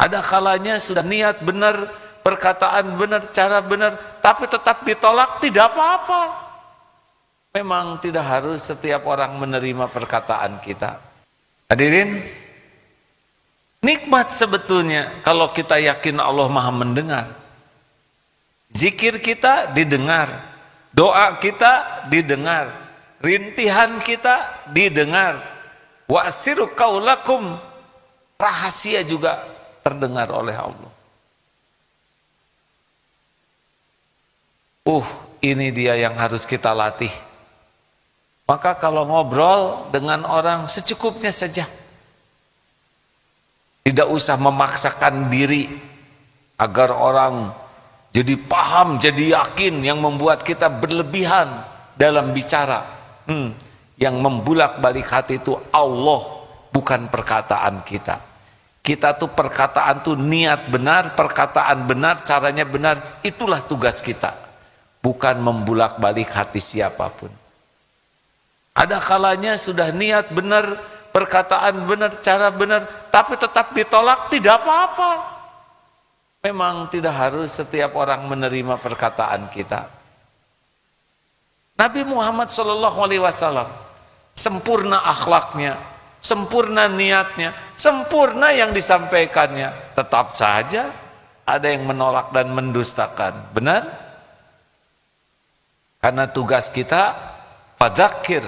Ada kalanya sudah niat benar, perkataan benar, cara benar, tapi tetap ditolak, tidak apa-apa. Memang tidak harus setiap orang menerima perkataan kita. Hadirin, nikmat sebetulnya kalau kita yakin Allah Maha mendengar. Zikir kita didengar, doa kita didengar, rintihan kita didengar. Wa asiru qaulakum, rahasia juga terdengar oleh Allah. Ini dia yang harus kita latih. Maka kalau ngobrol dengan orang secukupnya saja. Tidak usah memaksakan diri agar orang jadi paham, jadi yakin, yang membuat kita berlebihan dalam bicara. Yang membulak-balik hati itu Allah, bukan perkataan kita. Kita tuh perkataan tuh niat benar, perkataan benar, caranya benar, itulah tugas kita. Bukan membulak-balik hati siapapun. Ada kalanya sudah niat benar, perkataan benar, cara benar, tapi tetap ditolak, tidak apa-apa. Memang tidak harus setiap orang menerima perkataan kita. Nabi Muhammad SAW sempurna akhlaknya, sempurna niatnya, sempurna yang disampaikannya. Tetap saja ada yang menolak dan mendustakan. Benar? Karena tugas kita fadzakir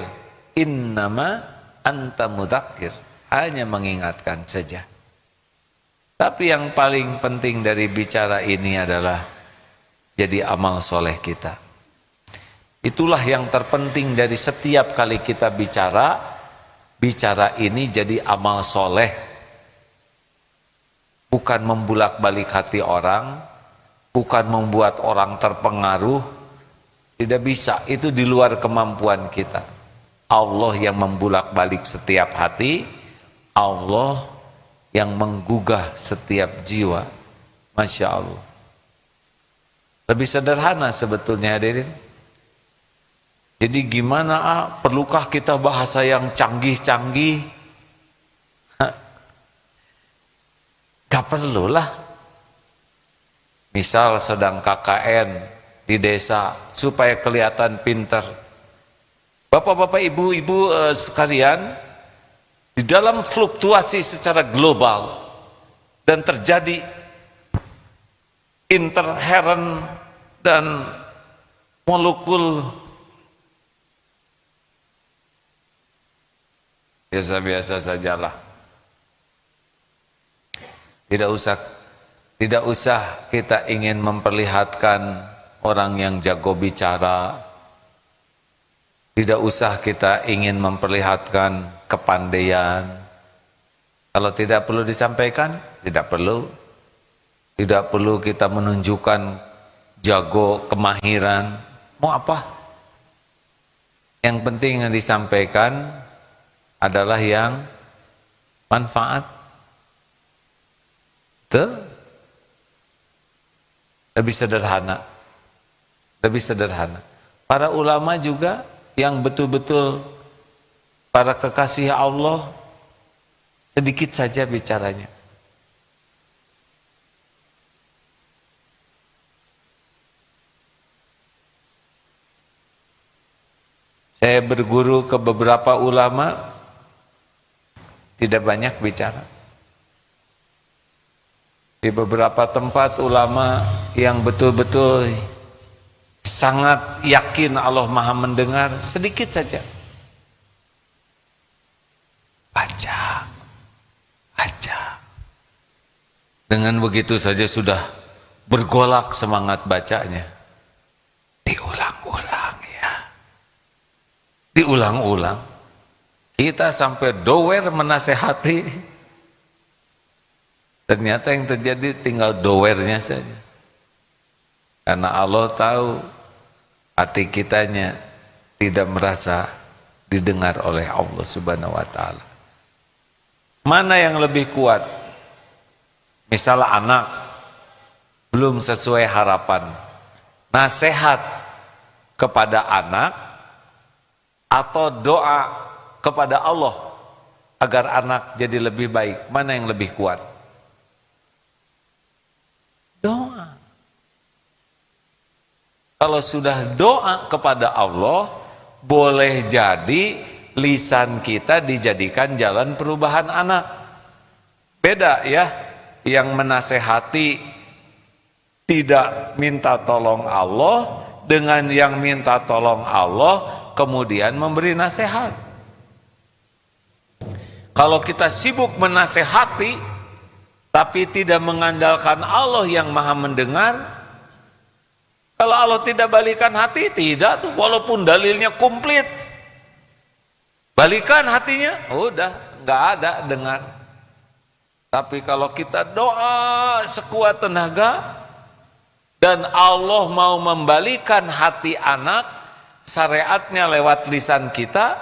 innama anta mudzakir, hanya mengingatkan saja. Tapi yang paling penting dari bicara ini adalah jadi amal soleh kita. Itulah yang terpenting dari setiap kali kita bicara. Bicara ini jadi amal soleh, bukan membulak-balik hati orang, bukan membuat orang terpengaruh. Tidak bisa, itu di luar kemampuan kita. Allah yang membulak-balik setiap hati, Allah yang menggugah setiap jiwa. Masya Allah. Lebih sederhana sebetulnya, hadirin. Jadi gimana, perlukah kita bahasa yang canggih-canggih? Gak perlulah. Misal sedang KKN di desa, supaya kelihatan pintar. Bapak-bapak, ibu-ibu sekalian, di dalam fluktuasi secara global dan terjadi interference dan molekul biasa-biasa sajalah. Tidak usah kita ingin memperlihatkan orang yang jago bicara. Tidak usah kita ingin memperlihatkan kepandaian. Kalau tidak perlu disampaikan, tidak perlu. Tidak perlu kita menunjukkan jago, kemahiran. Mau apa? Yang penting yang disampaikan adalah yang manfaat. Betul? Lebih sederhana. Lebih sederhana. Para ulama juga yang betul-betul para kekasih Allah, sedikit saja bicaranya. Saya berguru ke beberapa ulama, tidak banyak bicara. Di beberapa tempat ulama yang betul-betul sangat yakin Allah Maha mendengar, sedikit saja. Baca. Dengan begitu saja sudah bergolak semangat bacanya. Diulang-ulang ya. Diulang-ulang. Kita sampai dower menasehati. Ternyata yang terjadi tinggal dowernya saja. Karena Allah tahu hati kitanya tidak merasa didengar oleh Allah Subhanahu wa ta'ala. Mana yang lebih kuat? Misalnya anak belum sesuai harapan, nasihat kepada anak atau doa kepada Allah agar anak jadi lebih baik, mana yang lebih kuat? Kalau sudah doa kepada Allah, boleh jadi lisan kita dijadikan jalan perubahan anak. Beda ya, yang menasehati tidak minta tolong Allah dengan yang minta tolong Allah kemudian memberi nasihat. Kalau kita sibuk menasehati tapi tidak mengandalkan Allah yang maha mendengar, kalau Allah tidak balikan hati, tidak tuh, walaupun dalilnya komplit, balikan hatinya, udah nggak ada dengar. Tapi kalau kita doa sekuat tenaga dan Allah mau membalikan hati anak, syariatnya lewat lisan kita,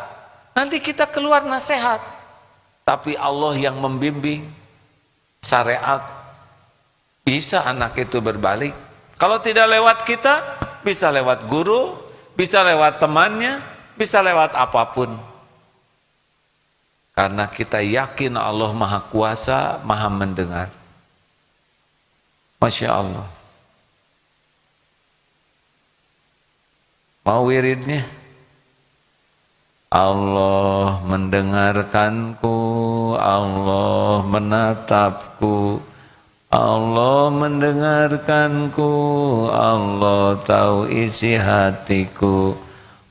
nanti kita keluar nasihat. Tapi Allah yang membimbing syariat, bisa anak itu berbalik. Kalau tidak lewat kita, bisa lewat guru, bisa lewat temannya, bisa lewat apapun. Karena kita yakin Allah maha kuasa, maha mendengar. Masya Allah. Mau wiridnya? Allah mendengarkanku, Allah menatapku, Allah mendengarkanku, Allah tahu isi hatiku,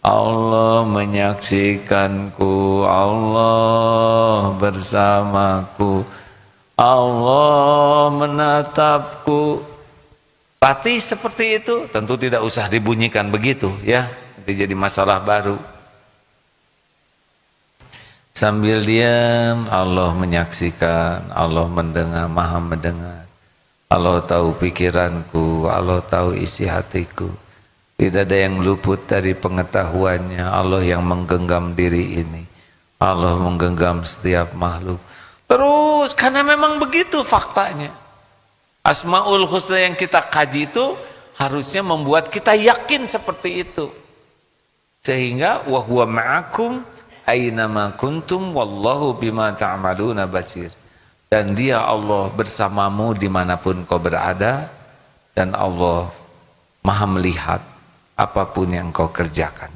Allah menyaksikanku, Allah bersamaku, Allah menatapku. Latih seperti itu, tentu tidak usah dibunyikan begitu ya, nanti jadi masalah baru. Sambil diam, Allah menyaksikan, Allah mendengar, maha mendengar. Allah tahu pikiranku, Allah tahu isi hatiku. Tidak ada yang luput dari pengetahuannya. Allah yang menggenggam diri ini, Allah menggenggam setiap makhluk. Terus, karena memang begitu faktanya. Asmaul Husna yang kita kaji itu harusnya membuat kita yakin seperti itu. Sehingga wa huwa ma'akum aynama kuntum wallahu bima ta'maluna basir. Dan dia Allah bersamamu dimanapun kau berada, dan Allah maha melihat apapun yang kau kerjakan.